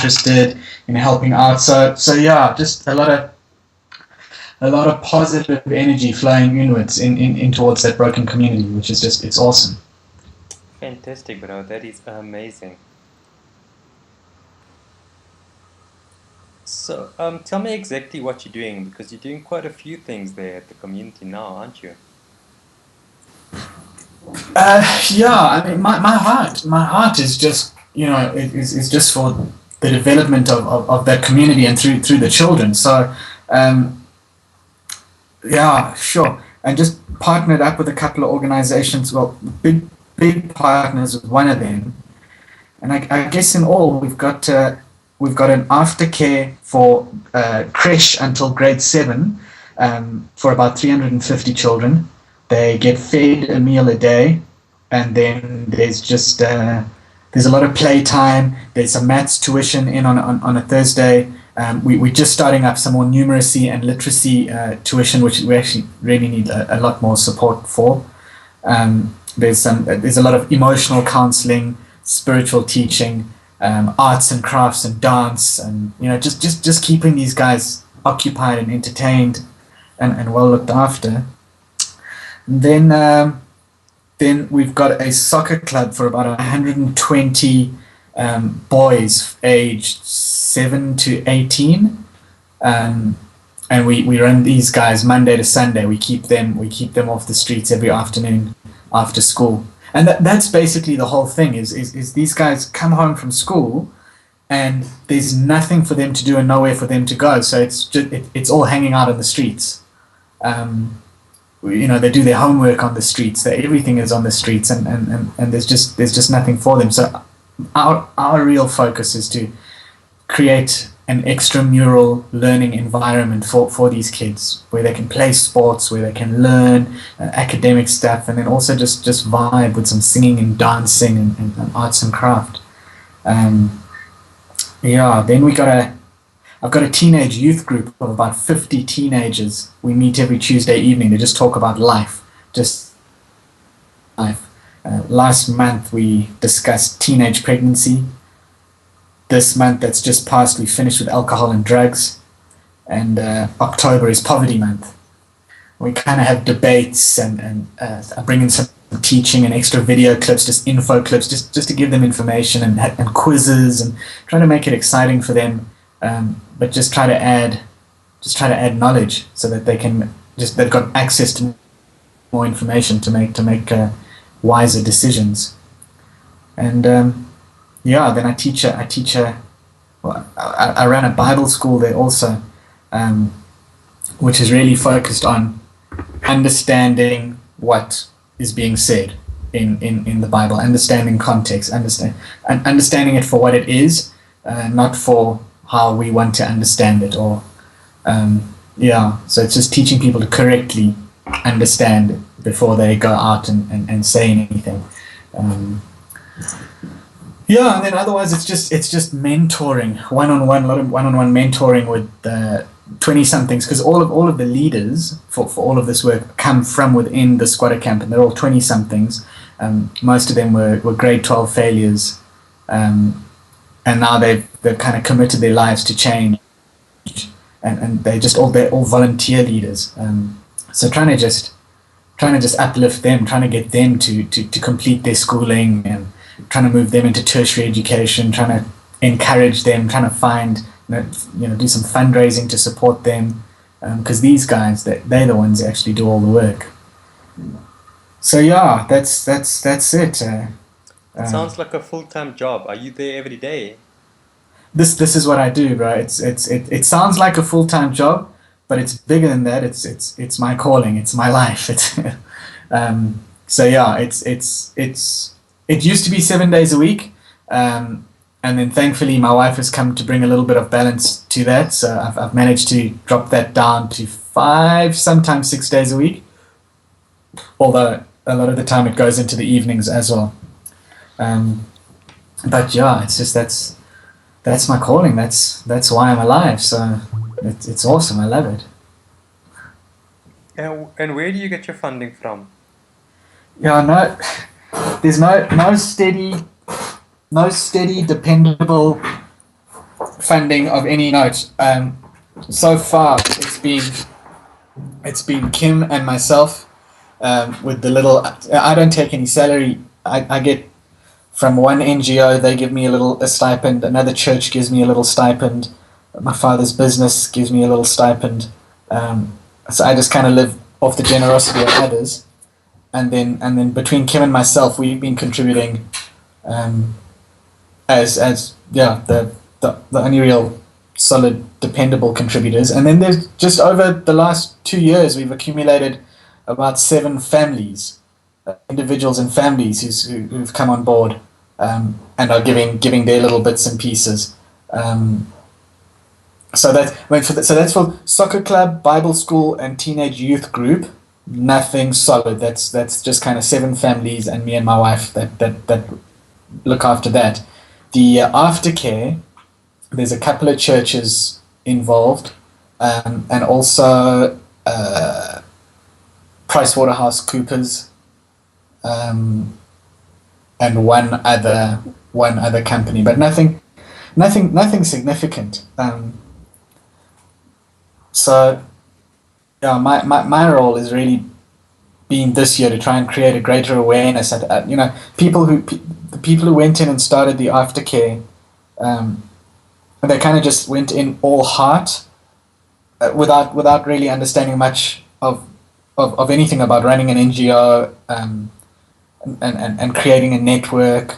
interested in helping out. So yeah, just a lot of positive energy flowing inwards in towards that broken community, which is just, it's awesome. Fantastic, bro. That is amazing. So, tell me exactly what you're doing, because you're doing quite a few things there at the community now, aren't you? Yeah, I mean, my heart is just, is just for the development of that community and through the children. So, yeah, sure. And just partnered up with a couple of organizations, well, big partners with one of them. And I guess in all, we've got an aftercare for creche until grade 7 for about 350 children. They get fed a meal a day, and then there's a lot of playtime. There's some maths tuition in on a Thursday. We're just starting up some more numeracy and literacy tuition, which we actually really need a lot more support for. There's a lot of emotional counseling, spiritual teaching, arts and crafts and dance, and just keeping these guys occupied and entertained and well looked after. Then we've got a soccer club for about 120 boys aged 7 to 18, and we run these guys Monday to Sunday. We keep them off the streets every afternoon after school, and that's basically the whole thing. Is these guys come home from school, and there's nothing for them to do and nowhere for them to go. So it's all hanging out on the streets. They do their homework on the streets. Everything is on the streets, and there's just nothing for them. So our real focus is to create an extramural learning environment for these kids, where they can play sports, where they can learn academic stuff, and then also just vibe with some singing and dancing and arts and craft. Then I've got a teenage youth group of about 50 teenagers. We meet every Tuesday evening to just talk about life, just life. Last month we discussed teenage pregnancy. This month that's just passed, we finished with alcohol and drugs. And October is poverty month. We kind of have debates and I bring in some teaching and extra video clips, just info clips, just to give them information and quizzes, and trying to make it exciting for them. But just try to add knowledge so that they've got access to more information to make wiser decisions. And then I ran a Bible school there also, which is really focused on understanding what is being said in the Bible, understanding context, understanding it for what it is, not for how we want to understand it, or so it's just teaching people to correctly understand it before they go out and say anything. And then otherwise it's just mentoring, one-on-one, a lot of one-on-one mentoring with 20-somethings, because all of the leaders for all of this work come from within the squatter camp, and they're all 20-somethings. Most of them were grade 12 failures, and now they've kind of committed their lives to change, and they're all volunteer leaders. So trying to just uplift them, trying to get them to complete their schooling, and trying to move them into tertiary education, trying to encourage them, trying to find, do some fundraising to support them, because these guys, they're the ones that actually do all the work. So yeah, that's it. It sounds like a full-time job. Are you there every day? This is what I do, bro. It sounds like a full-time job, but it's bigger than that. It's my calling. It's my life. So yeah, it used to be 7 days a week, and then thankfully my wife has come to bring a little bit of balance to that. So I've managed to drop that down to 5, sometimes 6 days a week. Although a lot of the time it goes into the evenings as well. But yeah, it's just that's my calling. That's why I'm alive. So it's awesome. I love it. And where do you get your funding from? Yeah, there's no steady, dependable funding of any note. So far, it's been Kim and myself with the little. I don't take any salary. I get from one NGO. They give me a stipend. Another church gives me a little stipend. My father's business gives me a little stipend. So I just kind of live off the generosity of others. And then between Kim and myself, we've been contributing as the only real solid, dependable contributors. And then there's just over the last 2 years, we've accumulated about 7 families, individuals and families who've come on board and are giving their little bits and pieces. So that's for soccer club, Bible school, and teenage youth group. Nothing solid. That's just kind of 7 families and me and my wife that look after that. The aftercare, there's a couple of churches involved, and also PricewaterhouseCoopers, and one other company, but nothing significant. So yeah, my role is really been this year to try and create a greater awareness at the people who went in and started the aftercare. They kind of just went in all heart, without really understanding much of anything about running an NGO, and creating a network.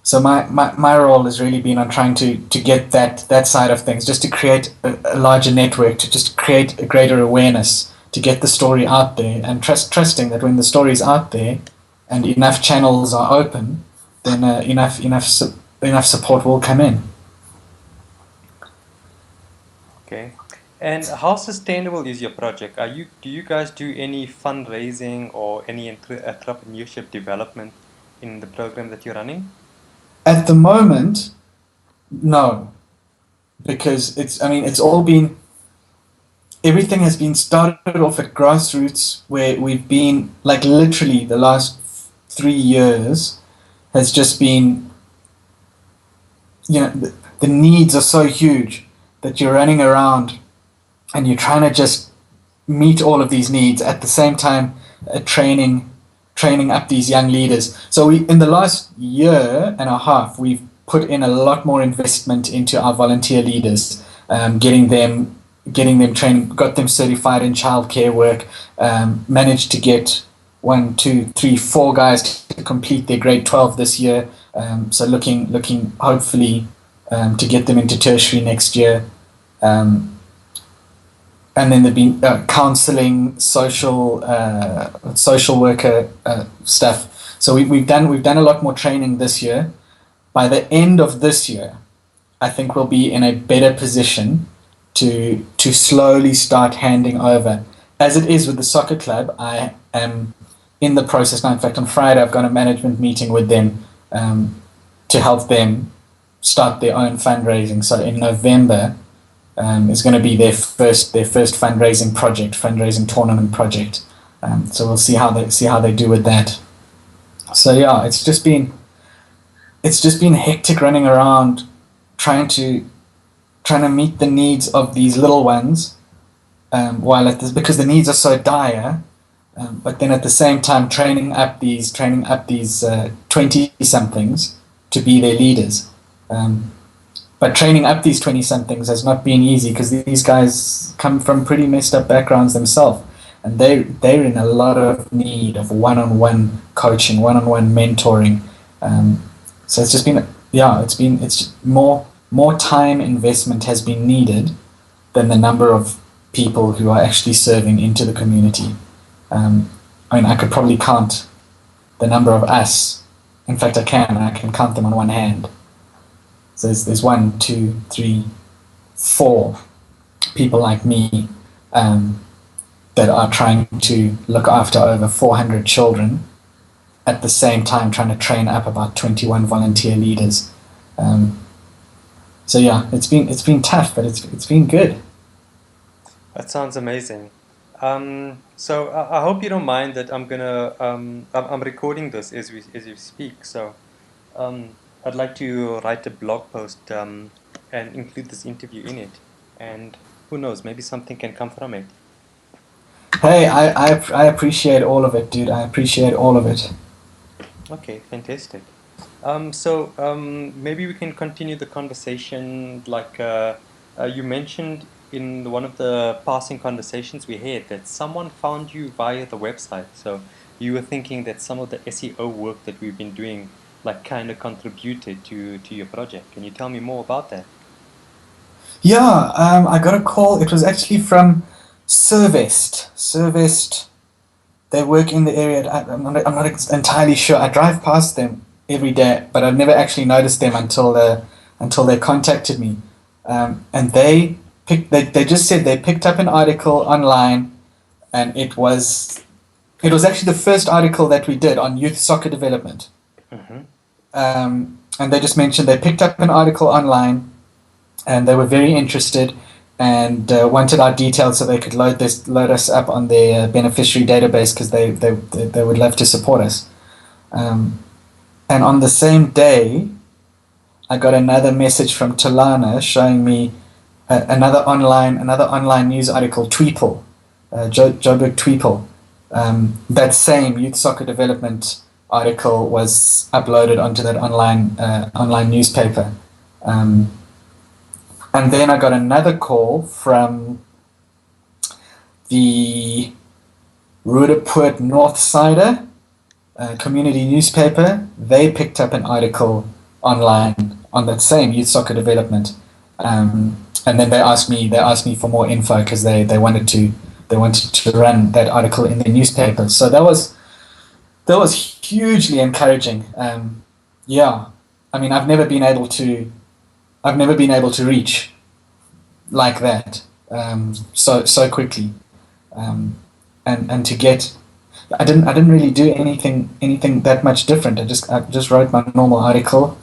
So my role has really been on trying to get that side of things, just to create a larger network, to just create a greater awareness, to get the story out there, and trusting that when the story's out there and enough channels are open, then enough support will come in. Okay. And how sustainable is your project? Do you guys do any fundraising or any entrepreneurship development in the program that you're running? At the moment, no, because everything has been started off at grassroots, where we've been, like, literally the last 3 years has just been, the needs are so huge that you're running around and you're trying to just meet all of these needs at the same time, training up these young leaders. So in the last year and a half, we've put in a lot more investment into our volunteer leaders, getting them training, got them certified in childcare work, managed to get 1, 2, 3, 4 guys to complete their grade 12 this year. So looking hopefully to get them into tertiary next year. And then there've been counselling, social worker stuff. So we've done a lot more training this year. By the end of this year, I think we'll be in a better position to slowly start handing over. As it is with the soccer club, I am in the process now. In fact, on Friday, I've got a management meeting with them to help them start their own fundraising. So in November, is going to be their first fundraising tournament project. So we'll see how they do with that. So yeah, it's just been hectic running around, trying to meet the needs of these little ones, because the needs are so dire. But then at the same time, training up these 20-somethings to be their leaders. But training up these 20-somethings has not been easy, because these guys come from pretty messed up backgrounds themselves, and they're in a lot of need of one-on-one coaching, one-on-one mentoring. So it's just been it's more time investment has been needed than the number of people who are actually serving into the community. I could probably count the number of us. In fact, I can count them on one hand. So there's 1, 2, 3, 4 people like me that are trying to look after over 400 children, at the same time trying to train up about 21 volunteer leaders. So yeah, it's been tough, but it's been good. That sounds amazing. So I hope you don't mind that I'm recording this as we speak. So I'd like to write a blog post and include this interview in it. And who knows, maybe something can come from it. Hey, I appreciate all of it, dude. I appreciate all of it. Okay, fantastic. Maybe we can continue the conversation. You mentioned in one of the passing conversations we had that someone found you via the website. So you were thinking that some of the SEO work that we've been doing, like, kind of contributed to your project. Can you tell me more about that? Yeah, I got a call. It was actually from Servest. Servest, they work in the area. I'm not entirely sure. I drive past them every day, but I've never actually noticed them until they contacted me. And they just said they picked up an article online, and it was actually the first article that we did on youth soccer development. Mm-hmm. And they just mentioned they picked up an article online, and they were very interested and wanted our details so they could load us up on their beneficiary database because they would love to support us. And on the same day, I got another message from Talana showing me another online news article, Tweeple, Joburg Tweeple. That same youth soccer development article was uploaded onto that online newspaper. And then I got another call from the Roodepoort North Sider community newspaper. They picked up an article online on that same youth soccer development, and then they asked me for more info because they wanted to run that article in their newspaper. So that was hugely encouraging. Yeah, I mean, I've never been able to reach like that so quickly, and to get. I didn't really do anything that much different. I just wrote my normal article,